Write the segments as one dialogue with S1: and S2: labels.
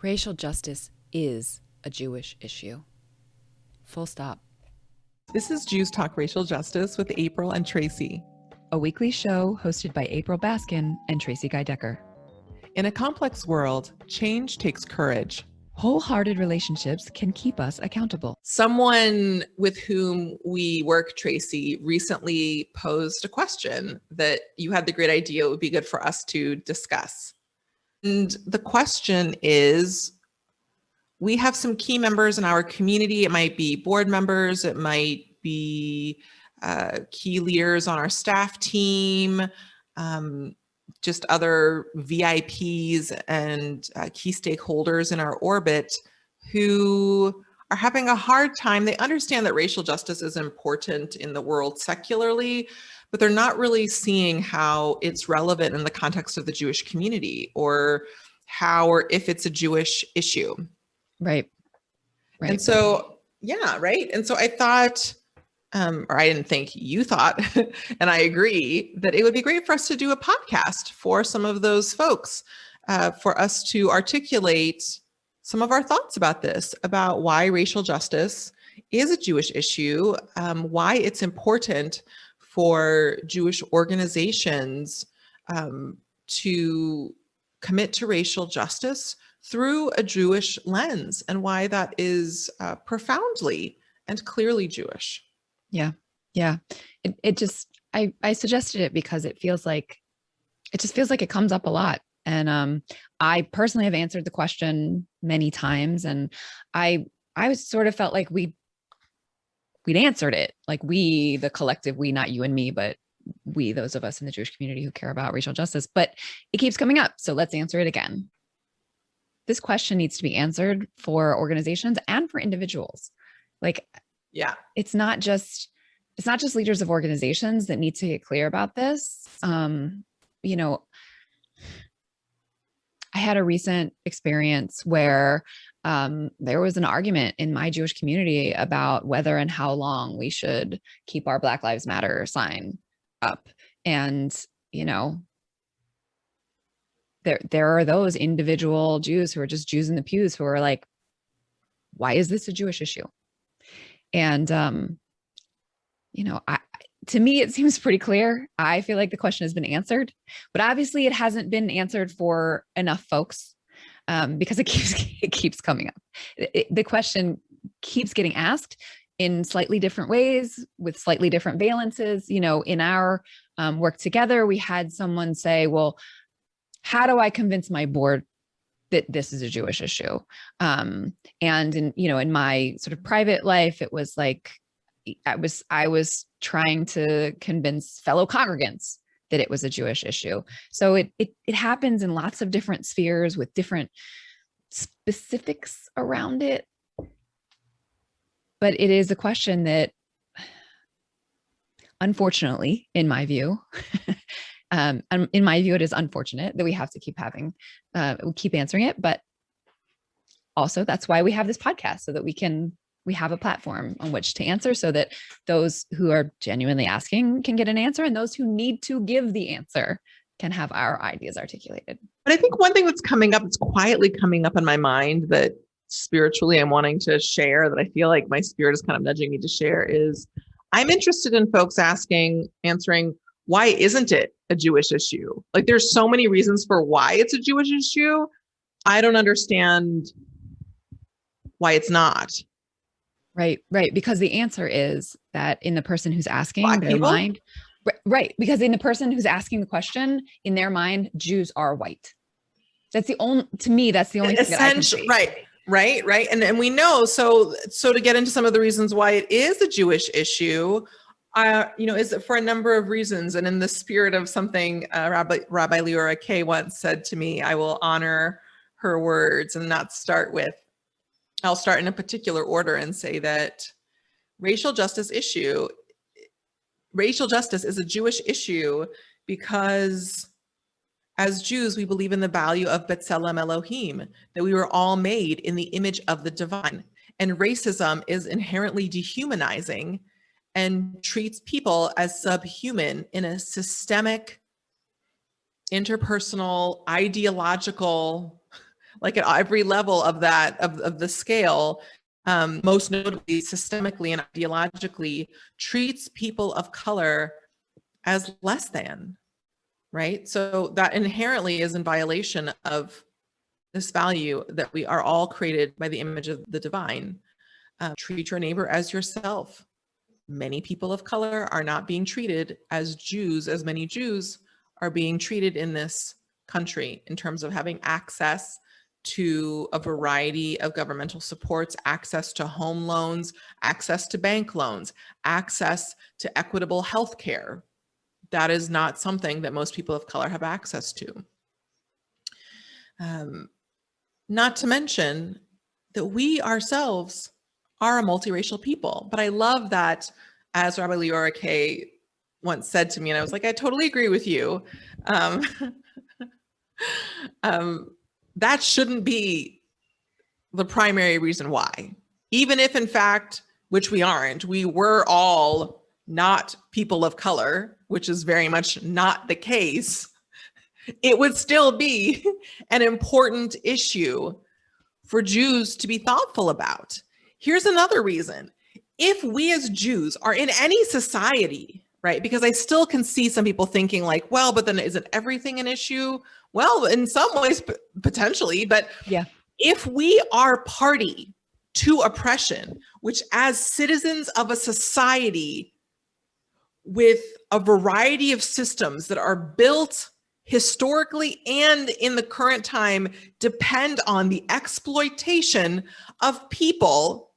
S1: Racial justice is a Jewish issue. Full stop.
S2: This is Jews Talk Racial Justice with April and Tracie,
S1: a weekly show hosted by April Baskin and Tracie Guy-Decker.
S2: In a complex world, change takes courage.
S1: Wholehearted relationships can keep us accountable.
S2: Someone with whom we work, Tracie, recently posed a question that you had the great idea it would be good for us to discuss. And the question is, we have some key members in our community. It might be board members. It might be key leaders on our staff team, just other VIPs and key stakeholders in our orbit who are having a hard time. They understand that racial justice is important in the world secularly, but they're not really seeing how it's relevant in the context of the Jewish community, or how or if it's a Jewish issue.
S1: Right.
S2: And so, yeah, right. And so I thought, or I didn't think, you thought, and I agree, that it would be great for us to do a podcast for some of those folks, for us to articulate some of our thoughts about this, about why racial justice is a Jewish issue, why it's important for Jewish organizations to commit to racial justice through a Jewish lens, and why that is profoundly and clearly Jewish.
S1: Yeah. I suggested it because it just feels like it comes up a lot. And I personally have answered the question many times, and I sort of felt like we'd answered it, like we, the collective, we, not you and me, but we, those of us in the Jewish community who care about racial justice. But it keeps coming up, so let's answer it again. This question needs to be answered for organizations and for individuals.
S2: Yeah,
S1: it's not just leaders of organizations that need to get clear about this. I had a recent experience where there was an argument in my Jewish community about whether and how long we should keep our Black Lives Matter sign up. And, there are those individual Jews who are just Jews in the pews who are like, why is this a Jewish issue? And, to me, it seems pretty clear. I feel like the question has been answered, but obviously it hasn't been answered for enough folks, because it keeps coming up. The question keeps getting asked in slightly different ways with slightly different valences. In our work together, we had someone say, well, how do I convince my board that this is a Jewish issue? And in my sort of private life, it was like, I was trying to convince fellow congregants that it was a Jewish issue. So it happens in lots of different spheres with different specifics around it. But it is a question that, unfortunately, in my view, it is unfortunate that we have to keep answering it. But also, that's why we have this podcast, so that we have a platform on which to answer, so that those who are genuinely asking can get an answer, and those who need to give the answer can have our ideas articulated.
S2: But I think one thing that's it's quietly coming up in my mind, that spiritually I'm wanting to share, that I feel like my spirit is kind of nudging me to share, is I'm interested in folks answering, why isn't it a Jewish issue? Like, there's so many reasons for why it's a Jewish issue. I don't understand why it's not.
S1: Right. Because the answer is that in the person who's asking,
S2: Black
S1: their
S2: people?
S1: mind, right. Because in the person who's asking the question, in their mind, Jews are white. That's the only thing that I can see.
S2: Right. And we know, so to get into some of the reasons why it is a Jewish issue, is for a number of reasons. And in the spirit of something Rabbi Leora Kay once said to me, I will honor her words and not I'll start in a particular order and say that racial justice is a Jewish issue because as Jews, we believe in the value of B'Tselem Elohim, that we were all made in the image of the divine. And racism is inherently dehumanizing and treats people as subhuman in a systemic, interpersonal, ideological, like at every level of that, of the scale, most notably systemically and ideologically, treats people of color as less than, right? So that inherently is in violation of this value that we are all created by the image of the divine. Treat your neighbor as yourself. Many people of color are not being treated as Jews, as many Jews are being treated in this country in terms of having access to a variety of governmental supports, access to home loans, access to bank loans, access to equitable health care. That is not something that most people of color have access to. Not to mention that we ourselves are a multiracial people. But I love that, as Rabbi Leora K once said to me, and I was like, I totally agree with you. That shouldn't be the primary reason why. Even if, in fact, which we aren't, we were all not people of color, which is very much not the case, it would still be an important issue for Jews to be thoughtful about. Here's another reason. If we as Jews are in any society, right? Because I still can see some people thinking like, well, but then isn't everything an issue? Well, in some ways, potentially, but
S1: yeah,
S2: if we are party to oppression, which as citizens of a society with a variety of systems that are built historically and in the current time depend on the exploitation of people,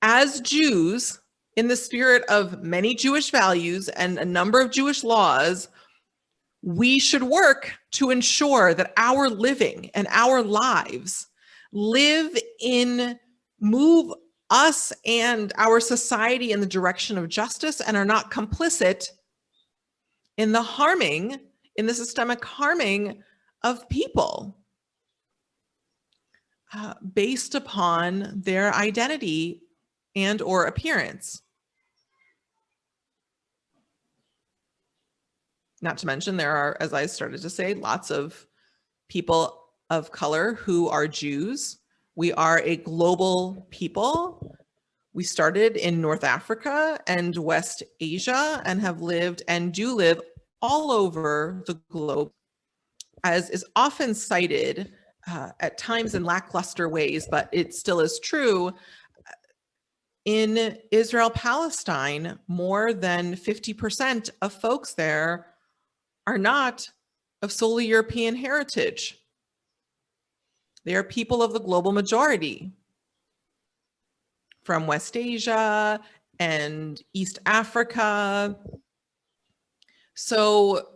S2: as Jews, in the spirit of many Jewish values and a number of Jewish laws, we should work to ensure that our living and our lives move us and our society in the direction of justice and are not complicit in the systemic harming of people based upon their identity and or appearance. Not to mention there are, as I started to say, lots of people of color who are Jews. We are a global people. We started in North Africa and West Asia and have lived and do live all over the globe, as is often cited at times in lackluster ways, but it still is true. In Israel, Palestine, more than 50% of folks there are not of solely European heritage. They are people of the global majority from West Asia and East Africa. So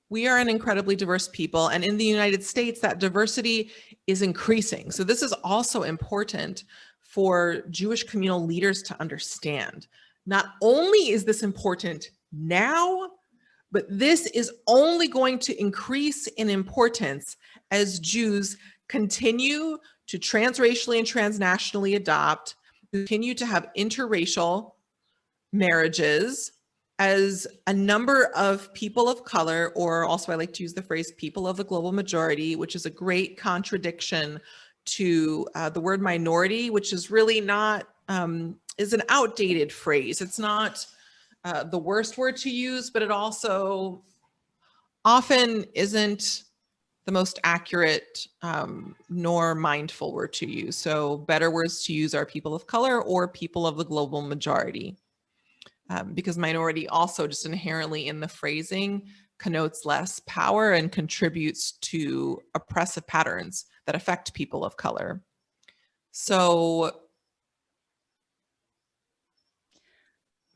S2: we are an incredibly diverse people. And in the United States, that diversity is increasing. So this is also important for Jewish communal leaders to understand. Not only is this important now, but this is only going to increase in importance as Jews continue to transracially and transnationally adopt, continue to have interracial marriages, as a number of people of color, or also I like to use the phrase people of the global majority, which is a great contradiction to the word minority, which is really not, is an outdated phrase. It's not the worst word to use, but it also often isn't the most accurate nor mindful word to use. So better words to use are people of color or people of the global majority. Because minority also just inherently in the phrasing connotes less power and contributes to oppressive patterns that affect people of color. So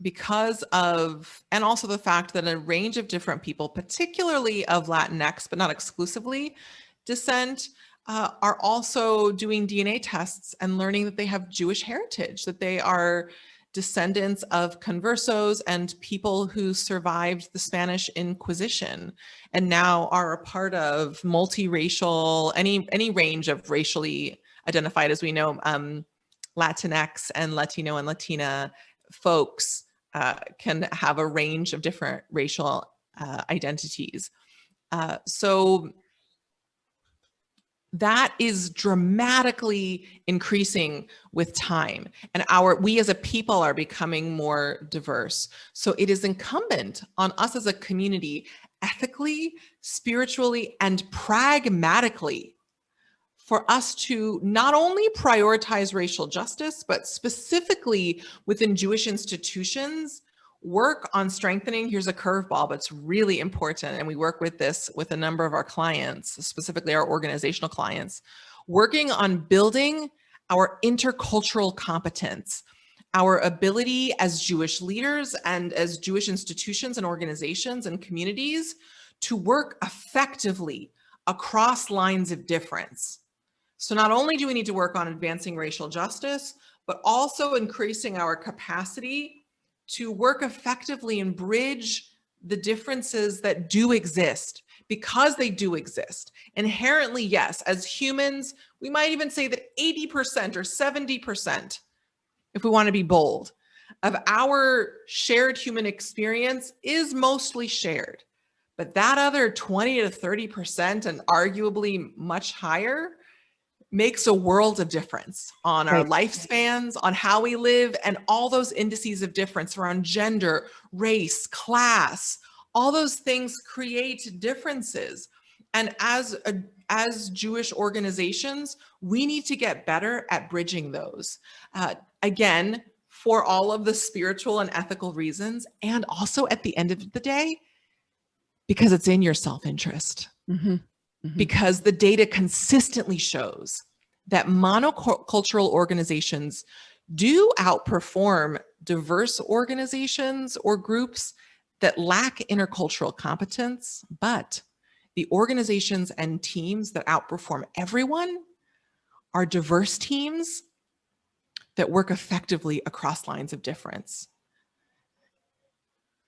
S2: because of, and also the fact that a range of different people, particularly of Latinx, but not exclusively descent, are also doing DNA tests and learning that they have Jewish heritage, that they are descendants of conversos and people who survived the Spanish Inquisition and now are a part of multiracial, any range of racially identified, as we know, Latinx and Latino and Latina folks can have a range of different racial identities. So that is dramatically increasing with time. And we as a people are becoming more diverse. So it is incumbent on us as a community, ethically, spiritually, and pragmatically, for us to not only prioritize racial justice, but specifically within Jewish institutions, work on strengthening. Here's a curveball, but it's really important. And we work with this with a number of our clients, specifically our organizational clients, working on building our intercultural competence, our ability as Jewish leaders and as Jewish institutions and organizations and communities to work effectively across lines of difference. So not only do we need to work on advancing racial justice, but also increasing our capacity to work effectively and bridge the differences that do exist, because they do exist. Inherently, yes, as humans, we might even say that 80% or 70%, if we want to be bold, of our shared human experience is mostly shared. But that other 20 to 30%, and arguably much higher, makes a world of difference on our lifespans, on how we live, and all those indices of difference around gender, race, class. All those things create differences. And as Jewish organizations, we need to get better at bridging those. Again, for all of the spiritual and ethical reasons, and also at the end of the day, because it's in your self-interest. Mm-hmm. Mm-hmm. Because the data consistently shows that monocultural organizations do outperform diverse organizations or groups that lack intercultural competence, but the organizations and teams that outperform everyone are diverse teams that work effectively across lines of difference.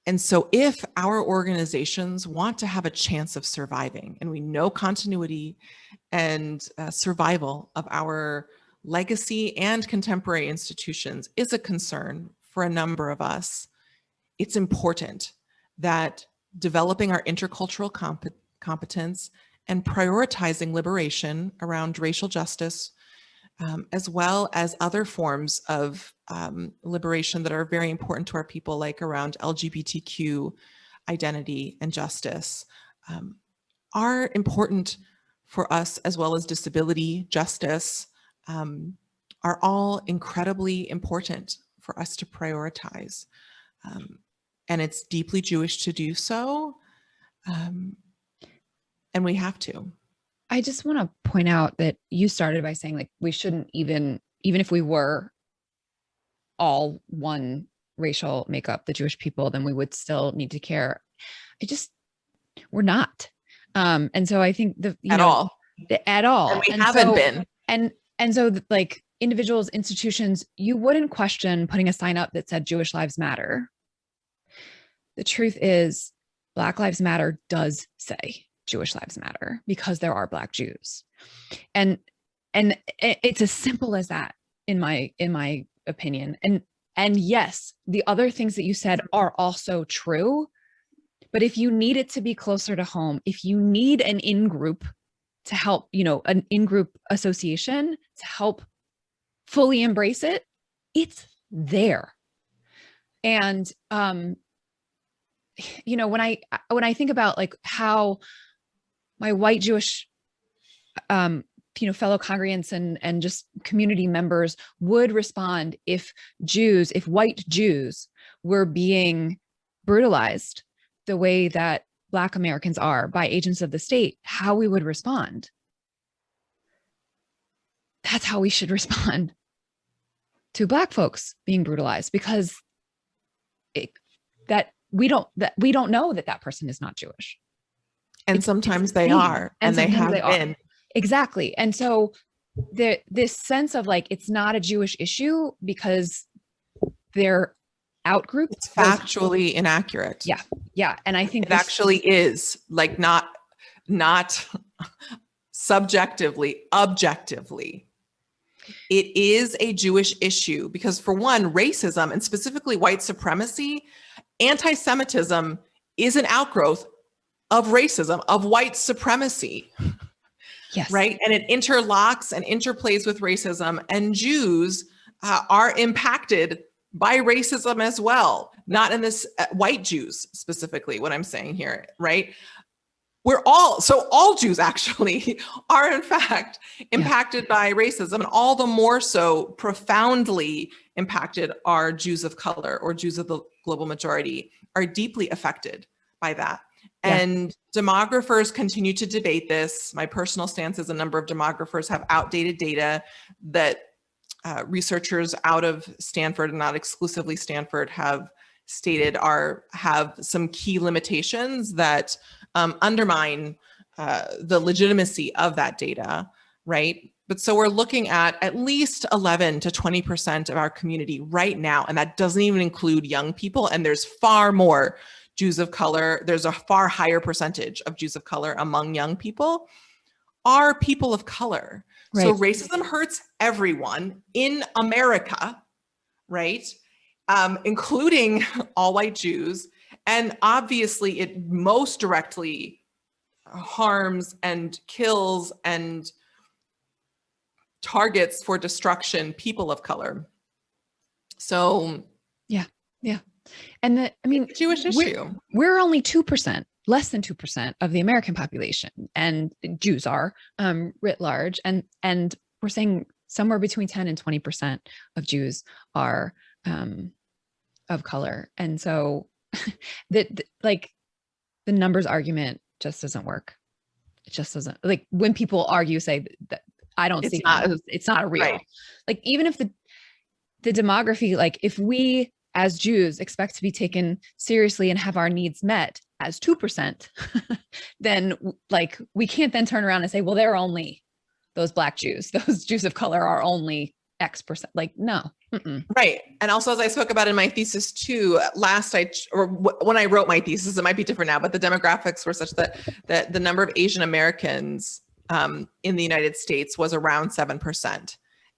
S2: And so if our organizations want to have a chance of surviving, and we know continuity and survival of our legacy and contemporary institutions is a concern for a number of us, it's important that developing our intercultural competence and prioritizing liberation around racial justice, as well as other forms of liberation that are very important to our people, like around LGBTQ identity and justice, are important for us, as well as disability justice, are all incredibly important for us to prioritize. And it's deeply Jewish to do so, and we have to.
S1: I just want to point out that you started by saying, like, we shouldn't even if we were all one racial makeup, the Jewish people, then we would still need to care. We're not. And so I think at all.
S2: And we haven't been.
S1: And so like individuals, institutions, you wouldn't question putting a sign up that said Jewish Lives Matter. The truth is Black Lives Matter does say Jewish Lives Matter because there are Black Jews. And it's as simple as that in my opinion. And yes, the other things that you said are also true, but if you need it to be closer to home, if you need an in-group to help, an in-group association to help fully embrace it, it's there. And when I think about like how my white Jewish, fellow congregants and just community members would respond if white Jews were being brutalized the way that Black Americans are by agents of the state, how we would respond. That's how we should respond to Black folks being brutalized, because we don't know that person is not Jewish.
S2: And sometimes they are, and they have been.
S1: Exactly. And so this sense of like, it's not a Jewish issue because they're outgroup.
S2: It's factually inaccurate.
S1: Yeah. Yeah. And I think
S2: it actually is, like, not subjectively, objectively. It is a Jewish issue because, for one, racism, and specifically white supremacy, anti-Semitism is an outgrowth of racism, of white supremacy.
S1: Yes.
S2: right? And it interlocks and interplays with racism, and Jews are impacted by racism as well. Not in this white Jews specifically, what I'm saying here, right? All Jews actually are in fact impacted by racism, and all the more so profoundly impacted are Jews of color, or Jews of the global majority are deeply affected by that.
S1: Yeah.
S2: And demographers continue to debate this. My personal stance is a number of demographers have outdated data that researchers out of Stanford, and not exclusively Stanford, have stated have some key limitations that undermine the legitimacy of that data, right? But so we're looking at least 11 to 20% of our community right now, and that doesn't even include young people, and there's far more Jews of color, there's a far higher percentage of Jews of color among young people, are people of color.
S1: Right.
S2: So racism hurts everyone in America, right? Including all white Jews. And obviously it most directly harms and kills and targets for destruction people of color. So
S1: yeah. And
S2: Jewish issue.
S1: We're only 2%, less than 2% of the American population, and Jews are writ large. And we're saying somewhere between 10 and 20% of Jews are of color. And so the numbers argument just doesn't work. It just doesn't, like, when people argue, say that I don't see it's not real. Right. Like, even if the demography, like, if we as Jews expect to be taken seriously and have our needs met as 2%, then like, we can't then turn around and say, well, they're only those Black Jews, those Jews of color are only X percent. Like, no. Mm-mm.
S2: Right. And also, as I spoke about in my thesis too, when I wrote my thesis, it might be different now, but the demographics were such that the number of Asian Americans in the United States was around 7%.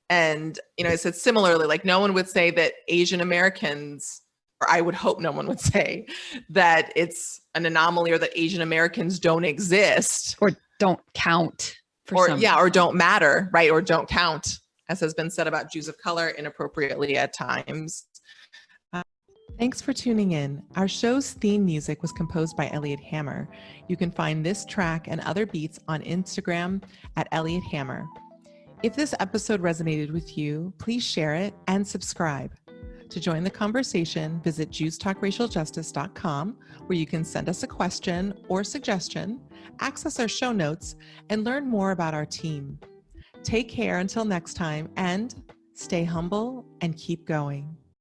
S2: And, I said similarly, like, no one would say that Asian Americans, or I would hope no one would say that it's an anomaly, or that Asian Americans don't exist.
S1: Or don't count.
S2: Or don't matter, right? Or don't count, as has been said about Jews of color inappropriately at times. Thanks for tuning in. Our show's theme music was composed by Elliot Hammer. You can find this track and other beats on Instagram at Elliot Hammer. If this episode resonated with you, please share it and subscribe. To join the conversation, visit JewsTalkRacialJustice.com, where you can send us a question or suggestion, access our show notes, and learn more about our team. Take care until next time, and stay humble and keep going.